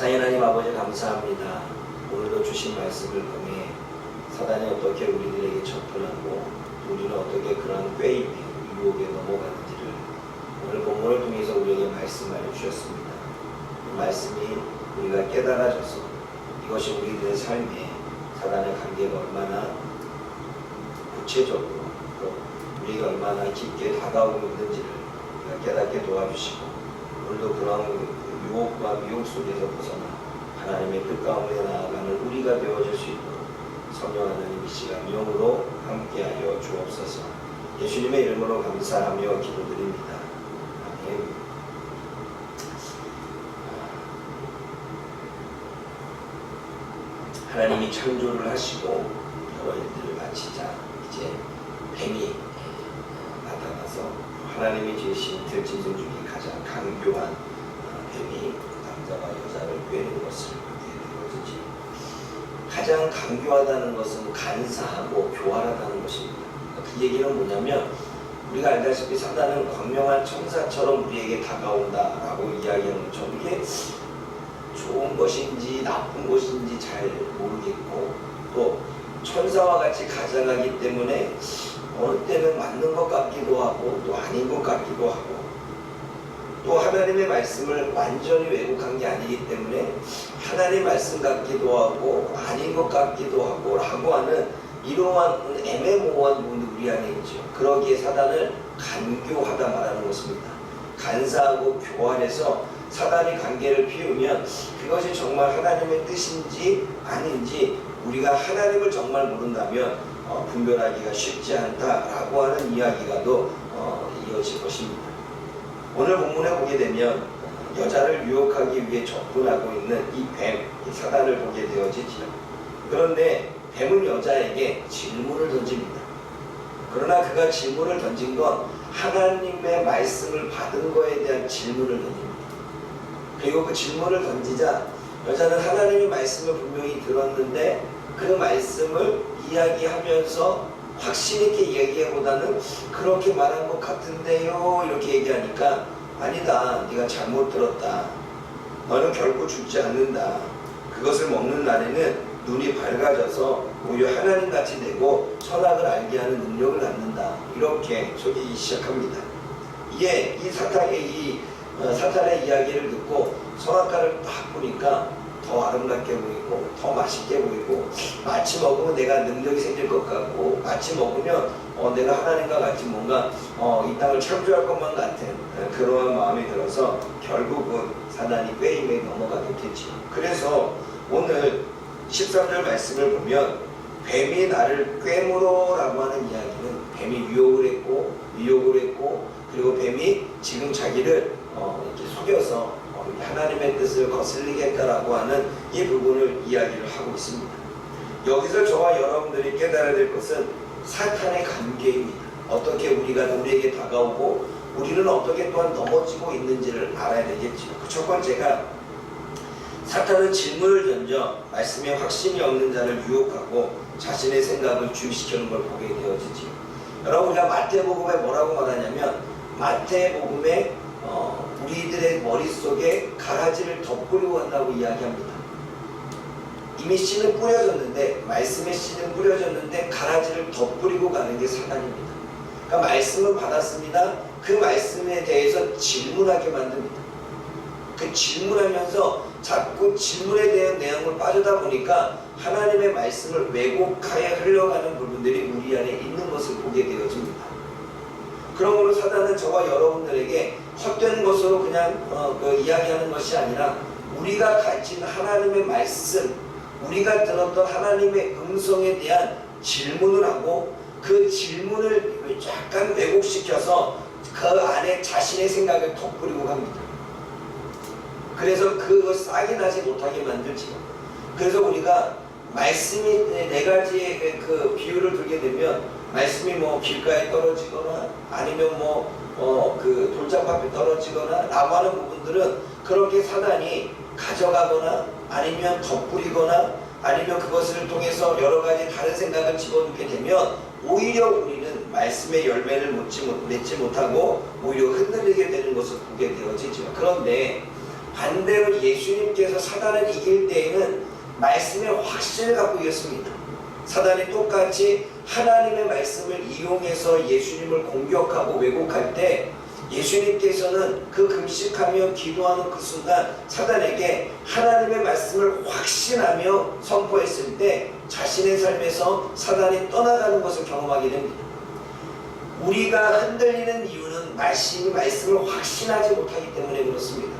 사랑의 하나님 아버지 감사합니다. 오늘도 주신 말씀을 통해 사단이 어떻게 우리들에게 접근하고 우리는 어떻게 그런 꾀임에 유혹에 넘어가는지를 오늘 본문을 통해서 우리에게 말씀하여 주셨습니다. 이 말씀이 우리가 깨달아져서 이것이 우리들의 삶에 사단의 관계가 얼마나 구체적으로 또 우리가 얼마나 깊게 다가오고 있는지를 우리가 깨닫게 도와주시고 오늘도 그런 유혹과 미혹 속에서 벗어나 하나님의 뜻 가운데 나아가는 우리가 되어질 수 있도록 성령 하나님 이 시간 영으로 함께하여 주옵소서. 예수님의 이름으로 감사하며 기도드립니다. 아멘. 하나님이 창조를 하시고 여러 일들을 마치자 이제 뱀이 나타나서 하나님이 지으신 들짐승 중에 가장 강교한 뱀이 남자와 여자를 꿰는 것을 보게 되어지지. 가장 강교하다는 것은 간사하고 교활하다는 것입니다. 그 얘기는 뭐냐면 우리가 알다시피 사단은 광명한 천사처럼 우리에게 다가온다라고 이야기하는 것처럼 이게 좋은 것인지 나쁜 것인지 잘 모르겠고 또 천사와 같이 가져가기 때문에 어느 때는 맞는 것 같기도 하고 또 아닌 것 같기도 하고 또 하나님의 말씀을 완전히 왜곡한 게 아니기 때문에 하나님의 말씀 같기도 하고 아닌 것 같기도 하고 라고 하는 이러한 애매모호한 부분이 우리 안에 있죠. 그러기에 사단을 간교하다 말하는 것입니다. 간사하고 교활해서 사단이 관계를 피우면 그것이 정말 하나님의 뜻인지 아닌지 우리가 하나님을 정말 모른다면 분별하기가 쉽지 않다라고 하는 이야기가 또 이어질 것입니다. 오늘 본문에 보게 되면 여자를 유혹하기 위해 접근하고 있는 이 뱀, 이 사단을 보게 되어지죠. 그런데 뱀은 여자에게 질문을 던집니다. 그러나 그가 질문을 던진 건 하나님의 말씀을 받은 거에 대한 질문을 던집니다. 그리고 그 질문을 던지자 여자는 하나님의 말씀을 분명히 들었는데 그 말씀을 이야기하면서 확신 있게 얘기하기보다는 그렇게 말한 것 같은데요 이렇게 얘기하니까 아니다, 네가 잘못 들었다. 너는 결코 죽지 않는다. 그것을 먹는 날에는 눈이 밝아져서 오히려 하나님같이 되고 선악을 알게 하는 능력을 갖는다. 이렇게 속이기 시작합니다. 이게 이 사탄의 이야기를 듣고 선악과를 딱 보니까 더 아름답게 보이고 더 맛있게 보이고 마치 먹으면 내가 능력이 생길 것 같고 마치 먹으면 내가 하나님과 같이 뭔가 이 땅을 창조할 것만 같은 그러한 마음이 들어서 결국은 사단이 꾀임에 넘어가게 되죠. 그래서 오늘 13절 말씀을 보면 뱀이 나를 꾀물어 라고 하는 이야기는 뱀이 유혹을 했고 미혹을 했고 그리고 뱀이 지금 자기를 이렇게 속여서 하나님의 뜻을 거슬리게 했다라고 하는 이 부분을 이야기를 하고 있습니다. 여기서 저와 여러분들이 깨달아야 될 것은 사탄의 관계입니다. 어떻게 우리에게 다가오고 우리는 어떻게 또한 넘어지고 있는지를 알아야 되겠죠. 첫 번째가 사탄은 질문을 던져 말씀에 확신이 없는 자를 유혹하고 자신의 생각을 주입시키는 걸 보게 되어지죠. 여러분 우리가 마태복음에 뭐라고 말하냐면 마태복음에 우리들의 머릿속에 가라지를 덧뿌리고 간다고 이야기합니다. 이미 씨는 뿌려졌는데 말씀의 씨는 뿌려졌는데 가라지를 덧뿌리고 가는 게 사단입니다. 그러니까 말씀을 받았습니다. 그 말씀에 대해서 질문하게 만듭니다. 그 질문하면서 자꾸 질문에 대한 내용을 빠지다 보니까 하나님의 말씀을 왜곡하여 흘러가는 부분들이 우리 안에 있는 것을 보게 되어집니다. 그러므로 사단은 저와 여러분들에게 헛된 것으로 그냥 이야기하는 것이 아니라 우리가 가진 하나님의 말씀, 우리가 들었던 하나님의 음성에 대한 질문을 하고 그 질문을 약간 왜곡시켜서 그 안에 자신의 생각을 덧뿌리고 갑니다. 그래서 그거 싹이 나지 못하게 만들죠. 그래서 우리가 말씀이 네 가지의 그 비유를 들게 되면 말씀이 뭐 길가에 떨어지거나 아니면 그 돌장 앞에 떨어지거나 라고 하는 부분들은 그렇게 사단이 가져가거나 아니면 덧뿌리거나 아니면 그것을 통해서 여러 가지 다른 생각을 집어넣게 되면 오히려 우리는 말씀의 열매를 맺지 못하고 오히려 흔들리게 되는 것을 보게 되어지죠. 그런데 반대로 예수님께서 사단을 이길 때에는 말씀의 확신을 갖고 이겼습니다. 사단이 똑같이 하나님의 말씀을 이용해서 예수님을 공격하고 왜곡할 때 예수님께서는 그 금식하며 기도하는 그 순간 사단에게 하나님의 말씀을 확신하며 선포했을 때 자신의 삶에서 사단이 떠나가는 것을 경험하게 됩니다. 우리가 흔들리는 이유는 말씀을 확신하지 못하기 때문에 그렇습니다.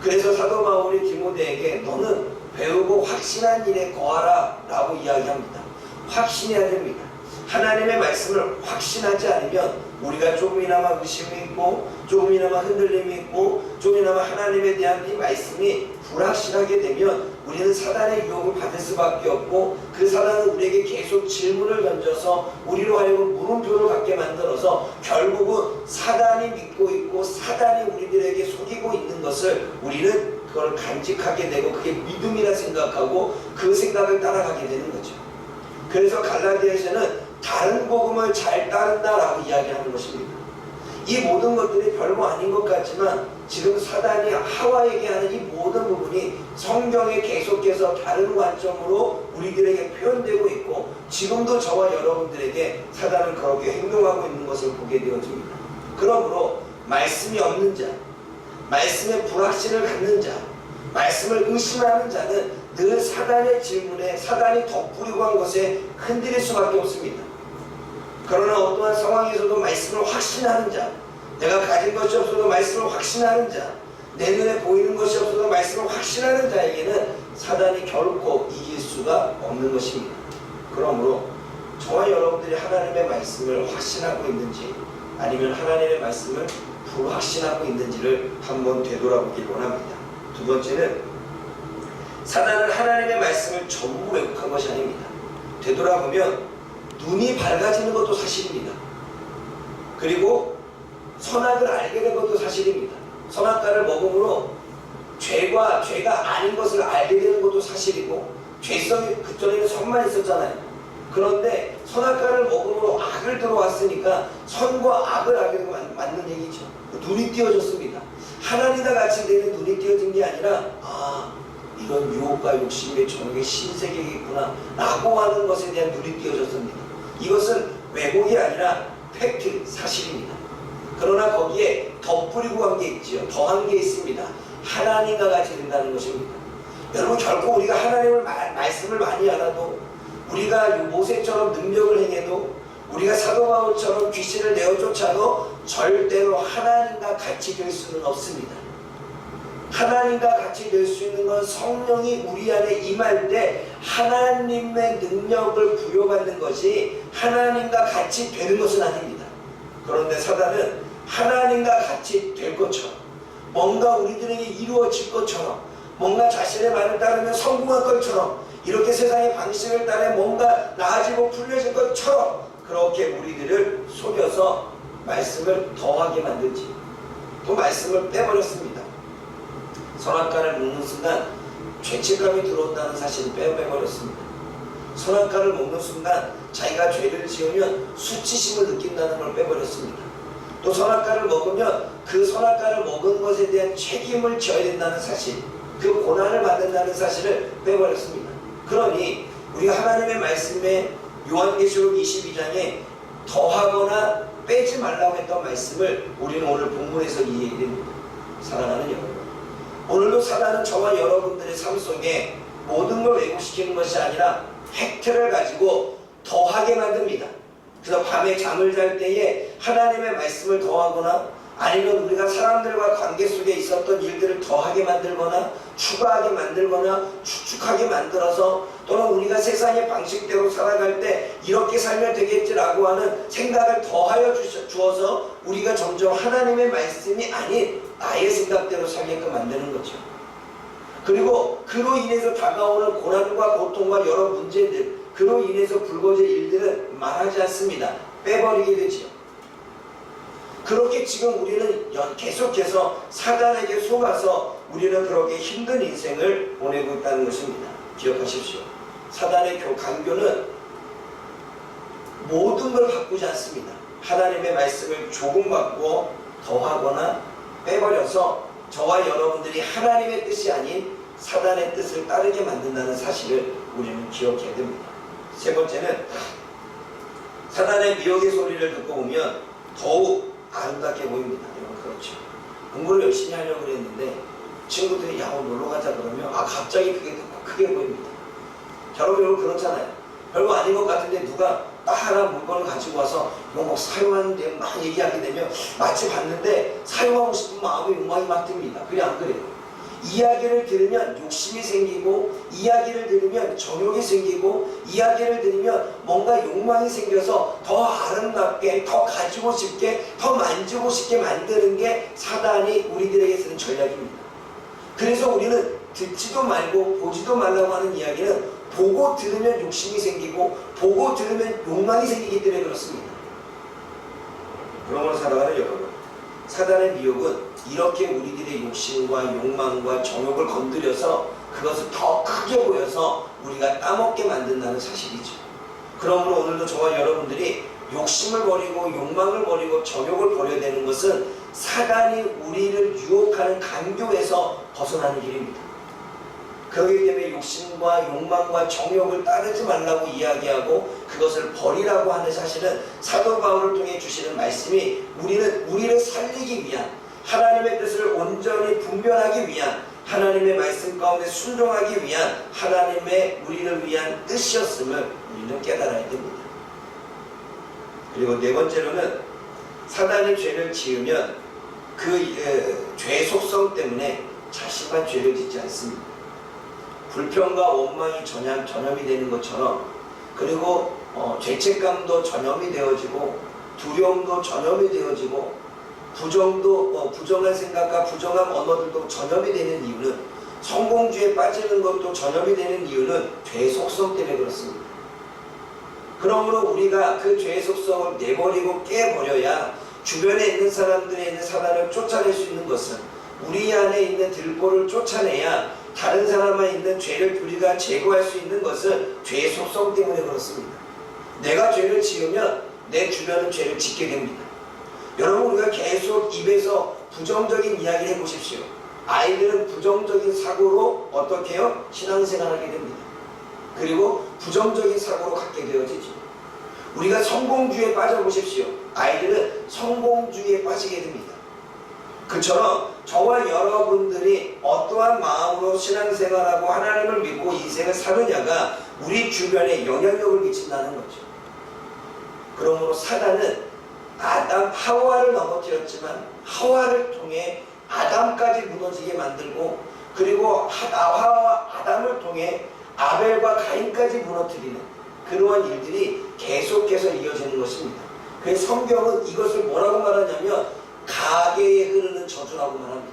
그래서 사도 바울이 디모데에게 너는 배우고 확신한 일에 거하라 라고 이야기합니다. 확신해야 됩니다. 하나님의 말씀을 확신하지 않으면 우리가 조금이나마 의심이 있고 조금이나마 흔들림이 있고 조금이나마 하나님에 대한 이 말씀이 불확실하게 되면 우리는 사단의 유혹을 받을 수밖에 없고 그 사단은 우리에게 계속 질문을 던져서 우리로 하여금 물음표를 갖게 만들어서 결국은 사단이 믿고 있고 사단이 우리들에게 속이고 있는 것을 우리는 그걸 간직하게 되고 그게 믿음이라 생각하고 그 생각을 따라가게 되는 거죠. 그래서 갈라디아에서는 다른 복음을 잘 따른다라고 이야기하는 것입니다. 이 모든 것들이 별거 아닌 것 같지만 지금 사단이 하와에게 하는 이 모든 부분이 성경에 계속해서 다른 관점으로 우리들에게 표현되고 있고 지금도 저와 여러분들에게 사단은 그렇게 행동하고 있는 것을 보게 되어집니다. 그러므로 말씀이 없는 자, 말씀의 불확신을 갖는 자, 말씀을 의심하는 자는 늘 사단의 질문에 사단이 덧뿌리고 한 것에 흔들릴 수밖에 없습니다. 그러나 어떠한 상황에서도 말씀을 확신하는 자, 내가 가진 것이 없어도 말씀을 확신하는 자, 내 눈에 보이는 것이 없어도 말씀을 확신하는 자에게는 사단이 결코 이길 수가 없는 것입니다. 그러므로 저와 여러분들이 하나님의 말씀을 확신하고 있는지 아니면 하나님의 말씀을 불확신하고 있는지를 한번 되돌아보길 원합니다. 두 번째는 사단은 하나님의 말씀을 전부 왜곡한 것이 아닙니다. 되돌아보면 눈이 밝아지는 것도 사실입니다. 그리고 선악을 알게 된 것도 사실입니다. 선악과를 먹음으로 죄가 아닌 것을 알게 되는 것도 사실이고 죄성이 그전에는 선만 있었잖아요. 그런데 선악과를 먹음으로 악을 들어왔으니까 선과 악을 알게 되고 맞는 얘기죠. 눈이 띄어졌습니다. 하나님과 같이 되는 눈이 띄어진 게 아니라 이런 유혹과 욕심의 저녁의 신세계이구나 라고 하는 것에 대한 눈이 띄어졌습니다. 이것은 왜곡이 아니라 팩트, 사실입니다. 그러나 거기에 덧뿌리고 한 게 있지요. 더한 게 있습니다. 하나님과 같이 된다는 것입니다. 여러분 결코 우리가 하나님의 말씀을 많이 알아도 우리가 모세처럼 능력을 행해도 우리가 사도 바울처럼 귀신을 내어 쫓아도 절대로 하나님과 같이 될 수는 없습니다. 하나님과 같이 될 수 있는 건 성령이 우리 안에 임할 때 하나님의 능력을 부여받는 것이 하나님과 같이 되는 것은 아닙니다. 그런데 사단은 하나님과 같이 될 것처럼 뭔가 우리들에게 이루어질 것처럼 뭔가 자신의 말을 따르면 성공할 것처럼 이렇게 세상의 방식을 따라 뭔가 나아지고 풀려질 것처럼 그렇게 우리들을 속여서 말씀을 더하게 만들지 또 말씀을 빼버렸습니다. 선악과를 먹는 순간 죄책감이 들어온다는 사실을 빼버렸습니다. 선악과를 먹는 순간 자기가 죄를 지으면 수치심을 느낀다는 걸 빼버렸습니다. 또 선악과를 먹으면 그 선악과를 먹은 것에 대한 책임을 져야 된다는 사실, 그 고난을 받는다는 사실을 빼버렸습니다. 그러니 우리가 하나님의 말씀에 요한계시록 22장에 더하거나 빼지 말라고 했던 말씀을 우리는 오늘 본문에서 이해됩니다. 사랑하는 여러분, 오늘도 사단은 저와 여러분들의 삶 속에 모든 걸 왜곡시키는 것이 아니라 팩트를 가지고 더하게 만듭니다. 그래서 밤에 잠을 잘 때에 하나님의 말씀을 더하거나 아니면 우리가 사람들과 관계 속에 있었던 일들을 더하게 만들거나 추가하게 만들거나 축축하게 만들어서 또는 우리가 세상의 방식대로 살아갈 때 이렇게 살면 되겠지라고 하는 생각을 더하여 주어서 우리가 점점 하나님의 말씀이 아닌 나의 생각대로 살게끔 만드는 거죠. 그리고 그로 인해서 다가오는 고난과 고통과 여러 문제들, 그로 인해서 불거질 일들은 말하지 않습니다. 빼버리게 되죠. 그렇게 지금 우리는 계속해서 사단에게 속아서 우리는 그렇게 힘든 인생을 보내고 있다는 것입니다. 기억하십시오. 사단의 강교는 모든 걸 바꾸지 않습니다. 하나님의 말씀을 조금 바꾸어 더하거나 빼버려서 저와 여러분들이 하나님의 뜻이 아닌 사단의 뜻을 따르게 만든다는 사실을 우리는 기억해야 됩니다. 세 번째는 사단의 미혹의 소리를 듣고 보면 더욱 아름답게 보입니다. 여러분, 그렇죠. 공부를 열심히 하려고 그랬는데 친구들이 야 오늘 놀러 가자 그러면 갑자기 그게 더 크게 보입니다. 여러분 그렇잖아요. 별거 아닌 것 같은데 누가 딱 하나 물건을 가지고 와서 이거 뭐 사용하는데 막 얘기하게 되면 마치 봤는데 사용하고 싶은 마음이 욕망이 막 듭니다. 그래 안 그래요? 이야기를 들으면 욕심이 생기고, 이야기를 들으면 정욕이 생기고, 이야기를 들으면 뭔가 욕망이 생겨서 더 아름답게, 더 가지고 싶게, 더 만지고 싶게 만드는 게 사단이 우리들에게 쓰는 전략입니다. 그래서 우리는 듣지도 말고 보지도 말라고 하는 이야기는 보고 들으면 욕심이 생기고 보고 들으면 욕망이 생기기 때문에 그렇습니다. 그러므로 살아가는 여러분, 사단의 미혹은 이렇게 우리들의 욕심과 욕망과 정욕을 건드려서 그것을 더 크게 보여서 우리가 따먹게 만든다는 사실이죠. 그러므로 오늘도 저와 여러분들이 욕심을 버리고 욕망을 버리고 정욕을 버려야 되는 것은 사단이 우리를 유혹하는 간교에서 벗어나는 길입니다. 그렇기 때문에 욕심과 욕망과 정욕을 따르지 말라고 이야기하고 그것을 버리라고 하는 사실은 사도 바울을 통해 주시는 말씀이 우리를 살리기 위한, 하나님의 뜻을 온전히 분별하기 위한, 하나님의 말씀 가운데 순종하기 위한 하나님의 우리를 위한 뜻이었음을 우리는 깨달아야 됩니다. 그리고 네 번째로는 사단이 죄를 지으면 그 죄의 속성 때문에 자신만 죄를 짓지 않습니다. 불평과 원망이 전염이 되는 것처럼, 그리고 죄책감도 전염이 되어지고 두려움도 전염이 되어지고 부정한 생각과 부정한 언어들도 전염이 되는 이유는, 성공주의에 빠지는 것도 전염이 되는 이유는 죄의 속성 때문에 그렇습니다. 그러므로 우리가 그 죄의 속성을 내버리고 깨버려야 주변에 있는 사람들에 있는 사단을 쫓아낼 수 있는 것은, 우리 안에 있는 들보를 쫓아내야 다른 사람에 있는 죄를 우리가 제거할 수 있는 것은 죄의 속성 때문에 그렇습니다. 내가 죄를 지으면 내 주변은 죄를 짓게 됩니다. 여러분, 우리가 계속 입에서 부정적인 이야기를 해보십시오. 아이들은 부정적인 사고로 어떻게 해요? 신앙생활하게 됩니다. 그리고 부정적인 사고로 갖게 되어지죠. 우리가 성공주의에 빠져보십시오. 아이들은 성공주의에 빠지게 됩니다. 그처럼 저와 여러분들이 어떠한 마음으로 신앙생활하고 하나님을 믿고 인생을 사느냐가 우리 주변에 영향력을 미친다는 거죠. 그러므로 사단은 하와를 넘어뜨렸지만 하와를 통해 아담까지 무너지게 만들고, 그리고 하와와 아담을 통해 아벨과 가인까지 무너뜨리는 그러한 일들이 계속해서 이어지는 것입니다. 그래서 성경은 이것을 뭐라고 말하냐면 가계에 흐르는 저주라고 말합니다.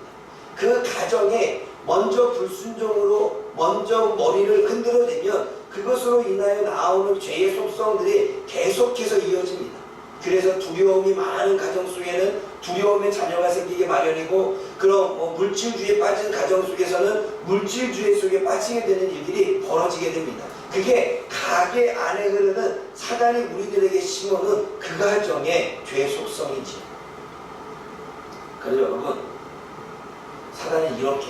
그 가정에 먼저 불순종으로 먼저 머리를 흔들어대면 그것으로 인하여 나오는 죄의 속성들이 계속해서 이어집니다. 그래서 두려움이 많은 가정 속에는 두려움의 자녀가 생기게 마련이고, 그런 물질주의에 빠진 가정 속에서는 물질주의 속에 빠지게 되는 일들이 벌어지게 됩니다. 그게 가계 안에 흐르는 사단이 우리들에게 심어놓은 그 가정의 죄의 속성이지. 그래서 여러분, 사단이 이렇게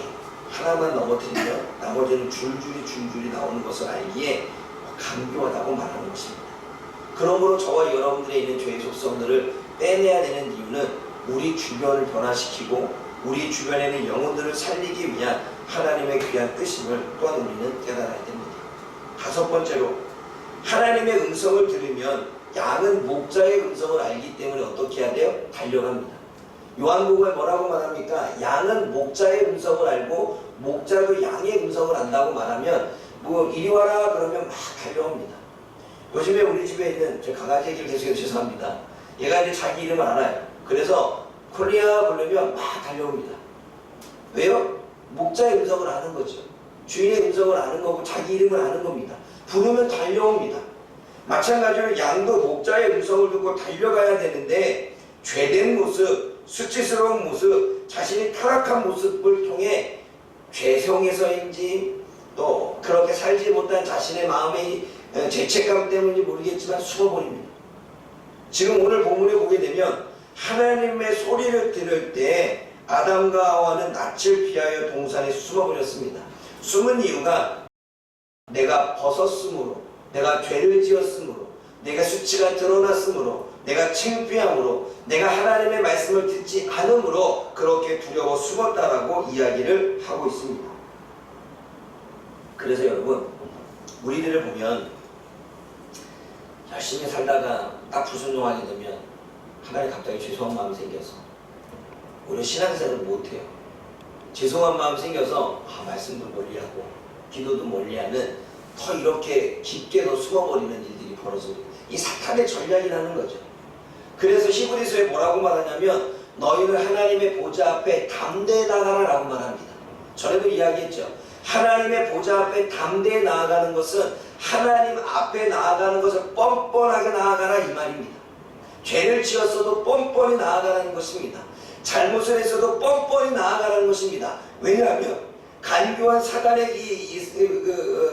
하나만 넘어뜨리면 나머지는 줄줄이 나오는 것을 알기에 간교하다고 말하는 것입니다. 그러므로 저와 여러분들의 있는 죄의 속성들을 빼내야 되는 이유는 우리 주변을 변화시키고 우리 주변에 있는 영혼들을 살리기 위한 하나님의 귀한 뜻임을 또한 우리는 깨달아야 됩니다. 다섯 번째로, 하나님의 음성을 들으면 양은 목자의 음성을 알기 때문에 어떻게 해야 돼요? 달려갑니다. 요한복음에 뭐라고 말합니까? 양은 목자의 음성을 알고 목자도 양의 음성을 안다고 말하면 이리 와라 그러면 막 달려옵니다. 요즘에 우리 집에 있는 제 강아지 얘기를 계속해서 죄송합니다. 얘가 이제 자기 이름을 알아요. 그래서 콜리아 부르면 막 달려옵니다. 왜요? 목자의 음성을 아는 거죠. 주인의 음성을 아는 거고 자기 이름을 아는 겁니다. 부르면 달려옵니다. 마찬가지로 양도 목자의 음성을 듣고 달려가야 되는데, 죄된 모습, 수치스러운 모습, 자신이 타락한 모습을 통해 죄성에서인지 또 그렇게 살지 못한 자신의 마음의 죄책감 때문인지 모르겠지만 숨어버립니다. 지금 오늘 본문에 보게 되면 하나님의 소리를 들을 때 아담과 하와는 낯을 피하여 동산에 숨어버렸습니다. 숨은 이유가 내가 벗었으므로, 내가 죄를 지었으므로, 내가 수치가 드러났으므로, 내가 창피함으로, 내가 하나님의 말씀을 듣지 않으므로 그렇게 두려워 숨었다라고 이야기를 하고 있습니다. 그래서 여러분, 우리들을 보면 열심히 살다가 딱 불순종하게 되면 하나님 갑자기 죄송한 마음이 생겨서 오히려 신앙생활을 못해요. 죄송한 마음이 생겨서 말씀도 멀리하고 기도도 멀리하는, 더 이렇게 깊게 더 숨어버리는 일들이 벌어집니다. 이 사탄의 전략이라는 거죠. 그래서 히브리서에 뭐라고 말하냐면 너희는 하나님의 보좌 앞에 담대히 나가라 라고 말합니다. 전에도 이야기했죠. 하나님의 보좌 앞에 담대히 나아가는 것은 하나님 앞에 나아가는 것을 뻔뻔하게 나아가라 이 말입니다. 죄를 지었어도 뻔뻔히 나아가라는 것입니다. 잘못을 했어도 뻔뻔히 나아가라는 것입니다. 왜냐하면 간교한 사단의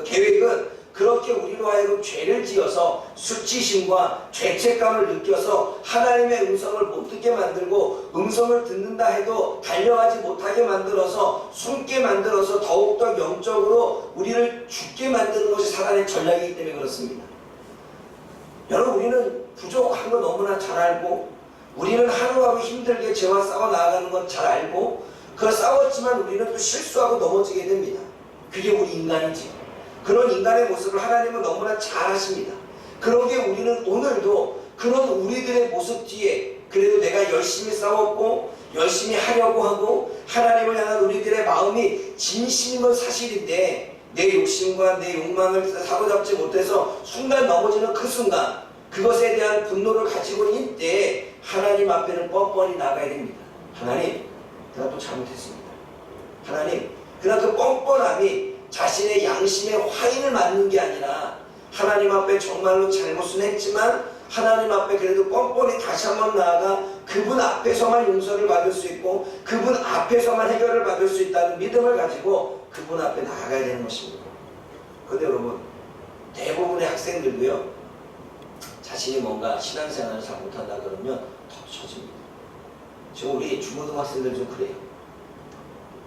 계획은 그렇게 우리로 하여금 죄를 지어서 수치심과 죄책감을 느껴서 하나님의 음성을 못 듣게 만들고, 음성을 듣는다 해도 달려가지 못하게 만들어서, 숨게 만들어서 더욱더 영적으로 우리를 죽게 만드는 것이 사단의 전략이기 때문에 그렇습니다. 여러분, 우리는 부족한 거 너무나 잘 알고, 우리는 하루하루 힘들게 죄와 싸워 나아가는 건 잘 알고, 그 싸웠지만 우리는 또 실수하고 넘어지게 됩니다. 그게 우리 인간이지. 그런 인간의 모습을 하나님은 너무나 잘 아십니다. 그러기에 우리는 오늘도 그런 우리들의 모습 뒤에 그래도 내가 열심히 싸웠고 열심히 하려고 하고 하나님을 향한 우리들의 마음이 진심인 건 사실인데, 내 욕심과 내 욕망을 사로잡지 못해서 순간 넘어지는 그 순간, 그것에 대한 분노를 가지고 있는 때에 하나님 앞에는 뻔뻔히 나가야 됩니다. 하나님, 내가 또 잘못했습니다. 하나님, 그러나 그 뻔뻔함이 자신의 양심의 화인을 맞는 게 아니라 하나님 앞에 정말로 잘못은 했지만 하나님 앞에 그래도 뻔뻔히 다시 한번 나아가 그분 앞에서만 용서를 받을 수 있고 그분 앞에서만 해결을 받을 수 있다는 믿음을 가지고 그분 앞에 나아가야 되는 것입니다. 그런데 여러분, 대부분의 학생들도요, 자신이 뭔가 신앙생활을 잘 못한다 그러면 더 처집니다. 지금 우리 중고등학생들 좀 그래요.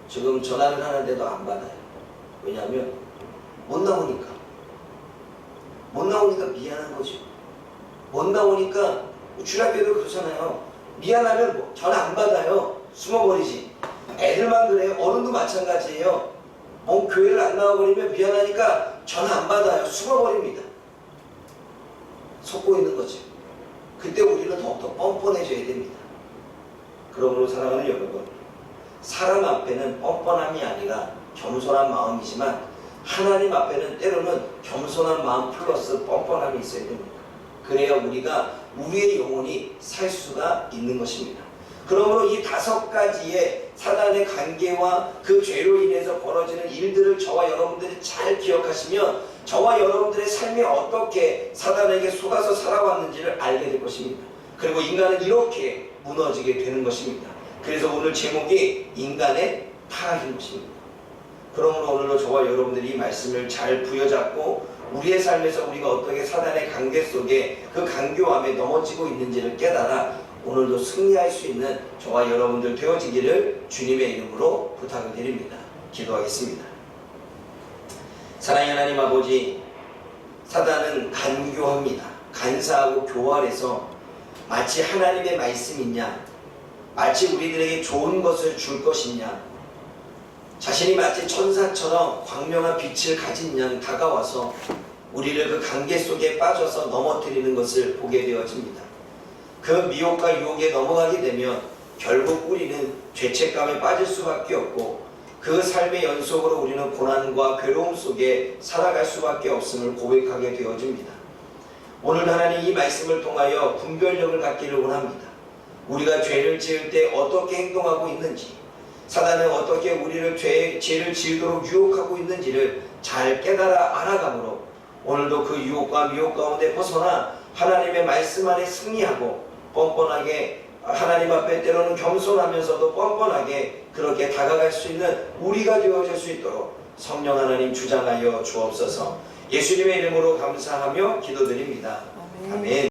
지금 전화를 하는데도 안 받아요. 왜냐하면 못 나오니까 미안한 거죠. 못 나오니까 주일학교도 그렇잖아요. 미안하면 전화 안 받아요. 숨어버리지. 애들만 그래요. 어른도 마찬가지예요. 교회를 안 나와버리면 미안하니까 전화 안 받아요. 숨어버립니다. 속고 있는 거죠. 그때 우리는 더욱더 뻔뻔해져야 됩니다. 그러므로 사랑하는 여러분, 사람 앞에는 뻔뻔함이 아니라 겸손한 마음이지만 하나님 앞에는 때로는 겸손한 마음 플러스 뻔뻔함이 있어야 됩니다. 그래야 우리가 우리의 영혼이 살 수가 있는 것입니다. 그러므로 이 5가지의 사단의 관계와 그 죄로 인해서 벌어지는 일들을 저와 여러분들이 잘 기억하시면 저와 여러분들의 삶이 어떻게 사단에게 속아서 살아왔는지를 알게 될 것입니다. 그리고 인간은 이렇게 무너지게 되는 것입니다. 그래서 오늘 제목이 인간의 타락인 것입니다. 그러므로 오늘도 저와 여러분들이 이 말씀을 잘 부여잡고 우리의 삶에서 우리가 어떻게 사단의 관계 속에 그 간교함에 넘어지고 있는지를 깨달아 오늘도 승리할 수 있는 저와 여러분들 되어지기를 주님의 이름으로 부탁을 드립니다. 기도하겠습니다. 사랑의 하나님 아버지, 사단은 간교합니다. 간사하고 교활해서 마치 하나님의 말씀이냐, 마치 우리들에게 좋은 것을 줄 것이냐, 자신이 마치 천사처럼 광명한 빛을 가진 양 다가와서 우리를 그 관계 속에 빠져서 넘어뜨리는 것을 보게 되어집니다. 그 미혹과 유혹에 넘어가게 되면 결국 우리는 죄책감에 빠질 수밖에 없고 그 삶의 연속으로 우리는 고난과 괴로움 속에 살아갈 수밖에 없음을 고백하게 되어집니다. 오늘 하나님 이 말씀을 통하여 분별력을 갖기를 원합니다. 우리가 죄를 지을 때 어떻게 행동하고 있는지, 사단은 어떻게 우리를 죄를 지으도록 유혹하고 있는지를 잘 깨달아 알아가므로 오늘도 그 유혹과 미혹 가운데 벗어나 하나님의 말씀 안에 승리하고 뻔뻔하게 하나님 앞에 때로는 겸손하면서도 뻔뻔하게 그렇게 다가갈 수 있는 우리가 되어질 수 있도록 성령 하나님 주장하여 주옵소서. 예수님의 이름으로 감사하며 기도드립니다. 아멘.